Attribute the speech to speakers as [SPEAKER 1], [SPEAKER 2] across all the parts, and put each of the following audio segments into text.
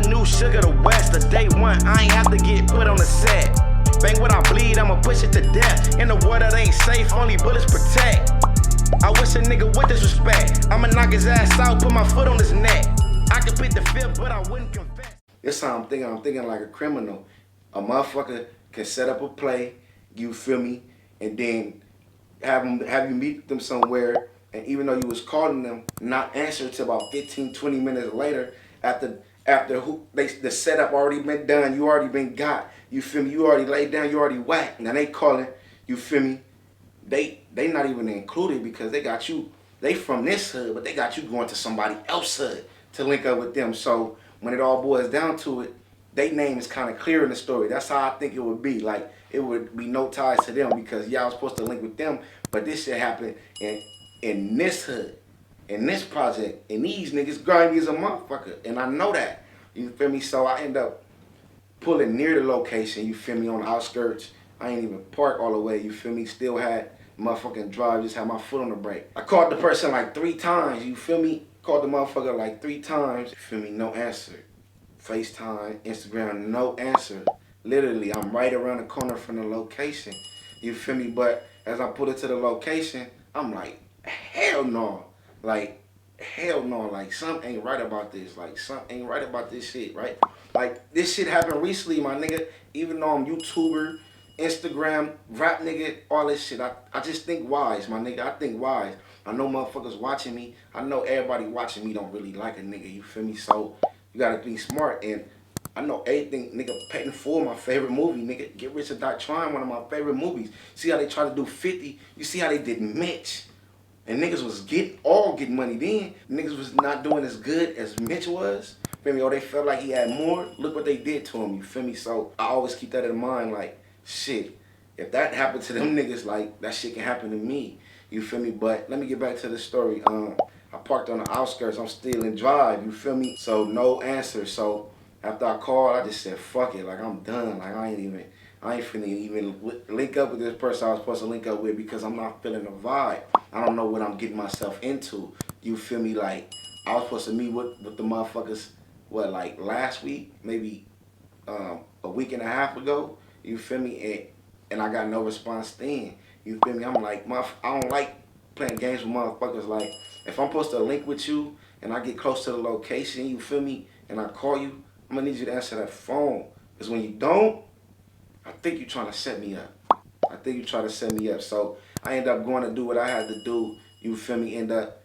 [SPEAKER 1] the new sugar the West. The day one, I ain't have to get put on the set. Bang what I bleed, I'ma push it to death. In the world that ain't safe, only bullets protect. I wish a nigga would disrespect. I'ma knock his ass out, put my foot on his neck. I could plead the fifth, but I wouldn't confess.
[SPEAKER 2] This how I'm thinking like a criminal. A motherfucker can set up a play, you feel me, and then have you meet them somewhere, and even though you was calling them, not answer until about 15, 20 minutes later, after the setup already been done, you already been got, you feel me, you already laid down, you already whacked. Now they calling, you feel me, they not even included because they got you, they from this hood, but they got you going to somebody else's hood to link up with them. So when it all boils down to it, their name is kind of clear in the story. That's how I think it would be. Like, it would be no ties to them because y'all was supposed to link with them, but this shit happened in this hood, in this project, and these niggas grimy as a motherfucker, and I know that. You feel me? So I end up pulling near the location, you feel me, on the outskirts. I ain't even park all the way, you feel me? Still had motherfucking drive, just had my foot on the brake. I called the person like 3 times, you feel me? Called the motherfucker like 3 times, you feel me? No answer. FaceTime, Instagram, no answer. Literally, I'm right around the corner from the location, you feel me? But as I put it to the location, I'm like, hell no. Like, hell no. Like, something ain't right about this. Like, something ain't right about this shit, right? Like, this shit happened recently, my nigga. Even though I'm YouTuber, Instagram, rap nigga, all this shit. I just think wise, my nigga. I think wise. I know motherfuckers watching me. I know everybody watching me don't really like a nigga, you feel me? So, you gotta be smart. And I know everything, nigga, Paying for my favorite movie, nigga. Get Rich or Die Trying, one of my favorite movies. See how they try to do 50? You see how they did Mitch? And niggas was getting money then. Niggas was not doing as good as Mitch was. Feel me? Or they felt like he had more. Look what they did to him, you feel me? So I always keep that in mind, like, shit, if that happened to them niggas, like, that shit can happen to me. You feel me? But let me get back to the story. I parked on the outskirts. I'm still in drive, you feel me? So no answer. So after I called, I just said, fuck it. Like, I'm done. Like, I ain't finna even link up with this person I was supposed to link up with because I'm not feeling the vibe. I don't know what I'm getting myself into. You feel me? Like, I was supposed to meet with the motherfuckers, what, like last week? Maybe a week and a half ago? You feel me? And I got no response then. You feel me? I'm like, I don't like playing games with motherfuckers. Like, if I'm supposed to link with you and I get close to the location, you feel me, and I call you, I'm gonna need you to answer that phone. Because when you don't, I think you're trying to set me up. I think you're trying to set me up. So I end up going to do what I had to do. You feel me? End up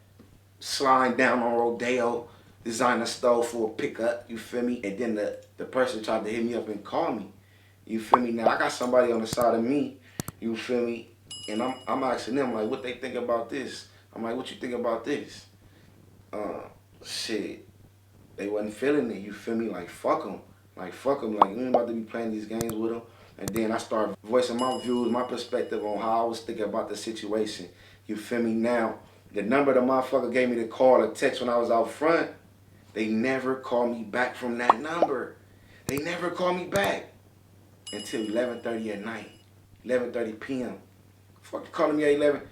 [SPEAKER 2] sliding down on Rodeo, designer store for a pickup. You feel me? And then the person tried to hit me up and call me. You feel me? Now I got somebody on the side of me. You feel me? And I'm asking them like, what they think about this? I'm like, what you think about this? Shit, they wasn't feeling it. You feel me? Like, fuck them. Like, fuck them. Like, you ain't about to be playing these games with them. And then I start voicing my views, my perspective on how I was thinking about the situation. You feel me? Now, the number the motherfucker gave me to call or text when I was out front, they never called me back from that number. They never called me back until 11:30 at night, 11:30 p.m. Fuck you calling me at 11.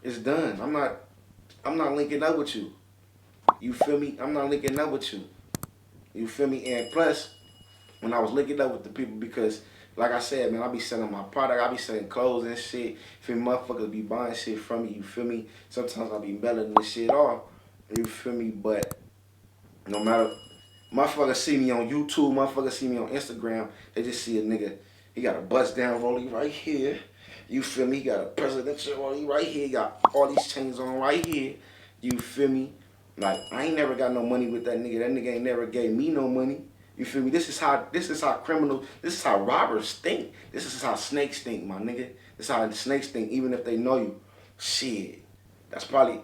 [SPEAKER 2] It's done. I'm not linking up with you. You feel me? I'm not linking up with you. You feel me? And plus, when I was linking up with the people, because like I said, man, I be selling my product, I be selling clothes and shit. Feel me? Motherfuckers be buying shit from me, you feel me? Sometimes I be mailing this shit off, you feel me? But no matter, motherfuckers see me on YouTube, motherfuckers see me on Instagram, they just see a nigga, he got a bust down rollie right here. You feel me? He got a presidential rollie right here. He got all these chains on right here. You feel me? Like, I ain't never got no money with that nigga. That nigga ain't never gave me no money. You feel me? This is how criminals, this is how robbers think. This is how snakes think, my nigga. This is how the snakes think, even if they know you. Shit. That's probably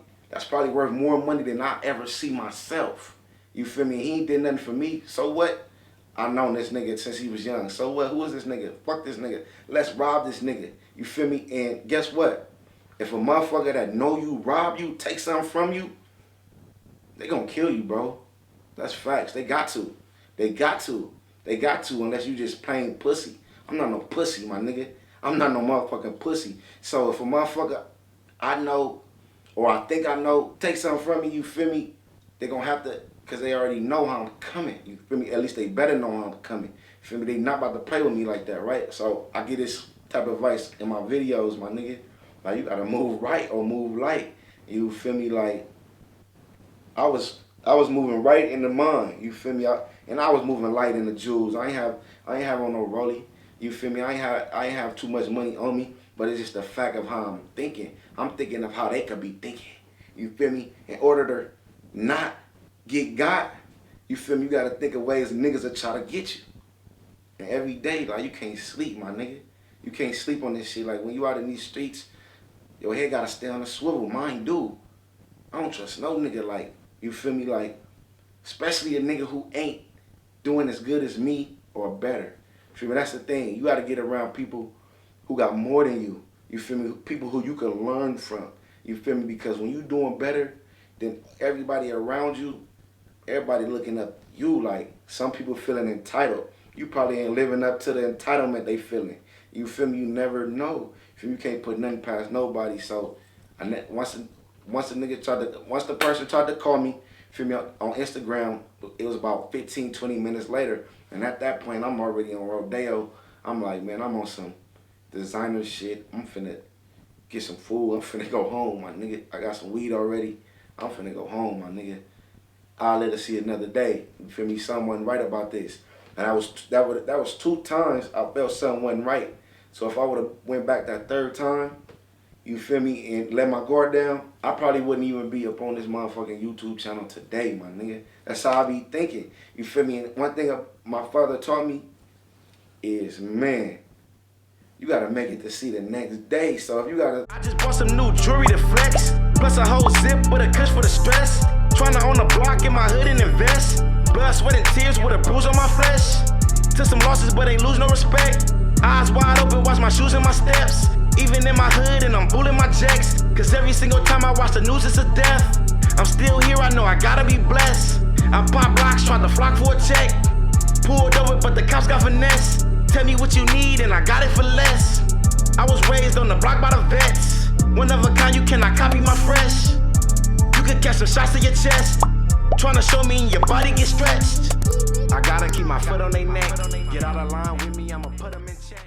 [SPEAKER 2] worth more money than I ever see myself. You feel me? He ain't did nothing for me. So what? I've known this nigga since he was young. So what? Who is this nigga? Fuck this nigga. Let's rob this nigga. You feel me? And guess what? If a motherfucker that know you, rob you, take something from you, they gonna kill you, bro. That's facts. They got to. They got to. They got to, unless you just plain pussy. I'm not no pussy, my nigga. I'm not no motherfucking pussy. So if a motherfucker I know, or I think I know, take something from me, you feel me? They gonna have to Because they already know how I'm coming. You feel me? At least they better know how I'm coming. You feel me? They not about to play with me like that, right? So I get this type of advice in my videos, my nigga. Like, you gotta move right or move light. You feel me? Like, I was moving right in the mind. You feel me? And I was moving light in the jewels. I ain't have on no rollie. You feel me? I ain't have too much money on me. But it's just the fact of how I'm thinking. I'm thinking of how they could be thinking. You feel me? In order to not get got, you feel me? You gotta think of ways niggas will try to get you. And every day, like, you can't sleep, my nigga. You can't sleep on this shit. Like, when you out in these streets, your head gotta stay on the swivel. Mine do. I don't trust no nigga, like, you feel me? Like, especially a nigga who ain't doing as good as me or better. Feel me? That's the thing. You gotta get around people who got more than you. You feel me? People who you can learn from. You feel me? Because when you doing better than everybody around you, everybody looking up you. Like, some people feeling entitled. You probably ain't living up to the entitlement they feeling. You feel me? You never know. You feel me? You can't put nothing past nobody. So once the person tried to call me, feel me, on Instagram, it was about 15, 20 minutes later. And at that point, I'm already on Rodeo. I'm like, man, I'm on some designer shit. I'm finna get some food. I'm finna go home, my nigga. I got some weed already. I'm finna go home, my nigga. I'll let her see another day. You feel me? Something wasn't right about this. And that was 2 times I felt something wasn't right. So if I would have went back that 3rd time, you feel me, and let my guard down, I probably wouldn't even be up on this motherfucking YouTube channel today, my nigga. That's how I be thinking. You feel me? And one thing my father taught me is, man, you gotta make it to see the next day. So if you gotta...
[SPEAKER 1] I just bought some new jewelry to flex, plus a whole zip with a kush for the stress. Tryna own a block in my hood and invest. Blood, sweat, and tears with a bruise on my flesh. Took some losses, but ain't lose no respect. Eyes wide open, watch my shoes and my steps. Even in my hood, and I'm bulling my checks. Cause every single time I watch the news, it's a death. I'm still here, I know I gotta be blessed. I pop blocks, tried to flock for a check. Pulled over, but the cops got finesse. Tell me what you need, and I got it for less. I was raised on the block by the vets. One of a kind, you cannot copy my fresh. You could catch some shots to your chest. Tryna show me your body get stretched. I gotta keep my foot on their neck. Get out of line with me, I'ma put them in check.